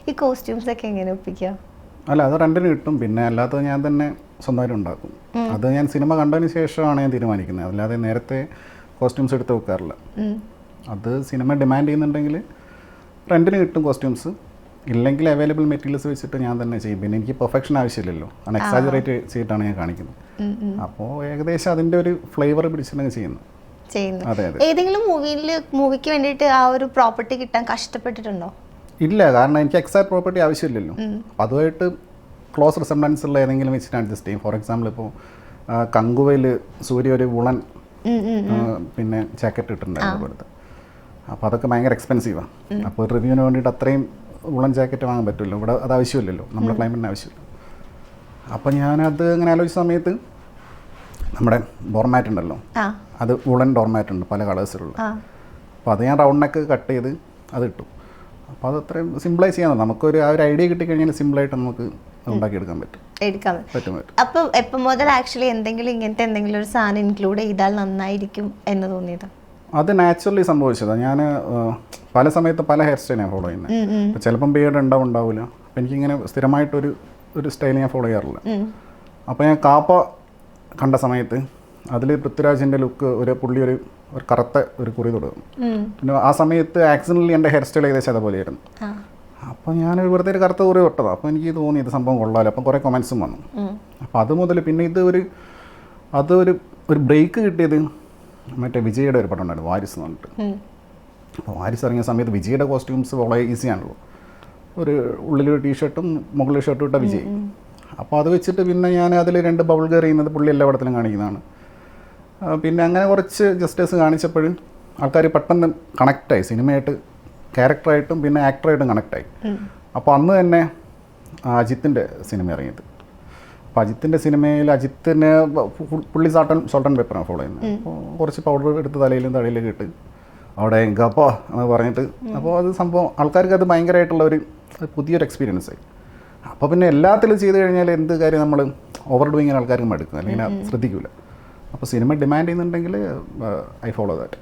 ഈ കോസ്റ്റ്യൂംസ് ഒക്കെ എങ്ങനെ ഒപ്പിക്കുക? അല്ല, അത് റെൻറ്റിന് കിട്ടും. പിന്നെ അല്ലാത്തത് ഞാൻ തന്നെ സ്വന്തമായിട്ട് ഉണ്ടാക്കും. അത് ഞാൻ സിനിമ കണ്ടതിന് ശേഷമാണ് ഞാൻ തീരുമാനിക്കുന്നത്. അല്ലാതെ നേരത്തെ കോസ്റ്റ്യൂംസ് എടുത്ത് വെക്കാറില്ല. അത് സിനിമ ഡിമാൻഡ് ചെയ്യുന്നുണ്ടെങ്കിൽ റെൻറ്റിന് കിട്ടും കോസ്റ്റ്യൂംസ്. ഇല്ലെങ്കിൽ അവൈലബിൾ മെറ്റീരിയൽസ് വെച്ചിട്ട് ഞാൻ തന്നെ ചെയ്യും. പിന്നെ എനിക്ക് പെർഫെക്ഷൻ ആവശ്യമില്ലല്ലോ, അത് എക്സാജറേറ്റ് ചെയ്തിട്ടാണ് ഞാൻ കാണിക്കുന്നത്. അപ്പോൾ ഏകദേശം അതിൻ്റെ ഒരു ഫ്ലേവർ പിടിച്ചിട്ടാണ് ചെയ്യുന്നത്. അതെ അതെ. ഏതെങ്കിലും മൂവിക്ക് വേണ്ടിയിട്ട് ആ ഒരു പ്രോപ്പർട്ടി കിട്ടാൻ കഷ്ടപ്പെട്ടിട്ടുണ്ടോ? ഇല്ല, കാരണം എനിക്ക് എക്സാക്ട് പ്രോപ്പർട്ടി ആവശ്യമില്ലല്ലോ. അപ്പോൾ അതുമായിട്ട് ക്ലോസ് റിസംബ്ലൻസ് ഉള്ള ഏതെങ്കിലും വെച്ചിട്ട് അഡ്ജസ്റ്റ് ചെയ്യും. ഫോർ എക്സാമ്പിൾ ഇപ്പോൾ കങ്കുവയിൽ സൂര്യ ഒരു വുളൻ പിന്നെ ജാക്കറ്റ് ഇട്ടിട്ടുണ്ടായിരുന്നു കൊടുത്ത്. അപ്പോൾ അതൊക്കെ ഭയങ്കര എക്സ്പെൻസീവാണ്. അപ്പോൾ റിവ്യൂവിന് വേണ്ടിയിട്ട് അത്രയും വുളൻ ജാക്കറ്റ് വാങ്ങാൻ പറ്റുമല്ലോ, ഇവിടെ അത് ആവശ്യമില്ലല്ലോ, നമ്മുടെ ക്ലൈമറ്റിന് ആവശ്യമില്ല. അപ്പോൾ ഞാനത് അങ്ങനെ ആലോചിച്ച സമയത്ത് നമ്മുടെ ഡോർമാറ്റ് ഉണ്ടല്ലോ, അത് വുളൻ ഡോർമാറ്റ് ഉണ്ട് പല കളേഴ്സിലുള്ള. അപ്പോൾ അത് ഞാൻ റൗണ്ട് നെക്ക് കട്ട് ചെയ്ത് അത് ഇട്ടു. അപ്പോൾ അത് അത്രയും സിമ്പിളായി ചെയ്യാൻ നമുക്കൊരു ആ ഒരു ഐഡിയ കിട്ടിക്കഴിഞ്ഞാൽ സിമ്പിളായിട്ട് നമുക്ക് ഉണ്ടാക്കിയെടുക്കാൻ പറ്റും. അപ്പോൾ എപ്പോൾ മുതൽ ആക്ച്വലി ഇങ്ങനത്തെ എന്തെങ്കിലും ഒരു സാധനം ഇൻക്ലൂഡ് ചെയ്താൽ നന്നായിരിക്കും എന്ന് തോന്നിയത്? അത് നാച്ചുറലി സംഭവിച്ചതാണ്. ഞാൻ പല സമയത്ത് പല ഹെയർ സ്റ്റൈൽ ഞാൻ ഫോളോ ചെയ്യുന്നത്. ചിലപ്പം ബിയേർഡ് ഉണ്ടാവില്ല. അപ്പം എനിക്കിങ്ങനെ സ്ഥിരമായിട്ടൊരു സ്റ്റൈൽ ഞാൻ ഫോളോ ചെയ്യാറില്ല. അപ്പോൾ ഞാൻ കാപ്പ കണ്ട സമയത്ത് അതിൽ പൃഥ്വിരാജിൻ്റെ ലുക്ക് പുള്ളി ഒരു കറുത്ത ഒരു കുറി തുടങ്ങും. പിന്നെ ആ സമയത്ത് ആക്സിഡൻ്റലി എൻ്റെ ഹെയർ സ്റ്റൈൽ ഏകദേശം അതുപോലെയായിരുന്നു. അപ്പോൾ ഞാൻ വെറുതെ ഒരു കറുത്ത കുറി തൊട്ടതാണ്. അപ്പോൾ എനിക്ക് തോന്നി ഇത് സംഭവം കൊള്ളാമല്ലോ. അപ്പം കുറേ കമൻസും വന്നു. അപ്പോൾ അത് മുതൽ പിന്നെ അതൊരു ബ്രേക്ക് കിട്ടിയത് മറ്റേ വിജയുടെ ഒരു പടം ഉണ്ടായിരുന്നു, വാരിസ് എന്ന് പറഞ്ഞിട്ട്. അപ്പോൾ വാരിസ് ഇറങ്ങിയ സമയത്ത് വിജയുടെ കോസ്റ്റ്യൂംസ് വളരെ ഈസിയാണല്ലോ. ഒരു ഉള്ളിലൊരു ടീഷർട്ടും മുകളിൽ ഷർട്ടും ഇട്ട വിജയ്. അപ്പോൾ അത് വെച്ചിട്ട് പിന്നെ ഞാൻ അതിൽ 2 ബബിൾ ഗെയർ ചെയ്യുന്നത് പുള്ളി എല്ലാ പടത്തിലും കാണിക്കുന്നതാണ്. പിന്നെ അങ്ങനെ കുറച്ച് ജസ്റ്റേഴ്സ് കാണിച്ചപ്പോഴും ആൾക്കാർ പെട്ടെന്ന് കണക്റ്റായി, സിനിമയായിട്ട് ക്യാരക്ടറായിട്ടും പിന്നെ ആക്ടറായിട്ടും കണക്റ്റായി. അപ്പോൾ അന്ന് തന്നെ അജിത്തിൻ്റെ സിനിമ ഇറങ്ങിയത്. അപ്പോൾ അജിത്തിൻ്റെ സിനിമയിൽ അജിത്തിന് പുള്ളി സോൾട്ട് ആൻഡ് പെപ്പറാണ് ഫോളോ ചെയ്യുന്നത്. അപ്പോൾ കുറച്ച് പൗഡർ എടുത്ത് തലയിലേക്ക് ഇട്ട് അവിടെ ഗപ്പോ എന്ന് പറഞ്ഞിട്ട്, അപ്പോൾ അത് സംഭവം ആൾക്കാർക്ക് അത് ഭയങ്കരമായിട്ടുള്ള ഒരു പുതിയൊരു എക്സ്പീരിയൻസ് ആയി. അപ്പോൾ പിന്നെ എല്ലാത്തിലും ചെയ്ത് കഴിഞ്ഞാൽ എന്ത് കാര്യം നമ്മൾ ഓവർ ഡൂയിങ്ങിന് ആൾക്കാർക്ക് മടുക്കും, അല്ലെങ്കിൽ ശ്രദ്ധിക്കില്ല. അപ്പോൾ സിനിമ ഡിമാൻഡ് ചെയ്യുന്നുണ്ടെങ്കിൽ ഐ ഫോളോ ദാറ്റ്.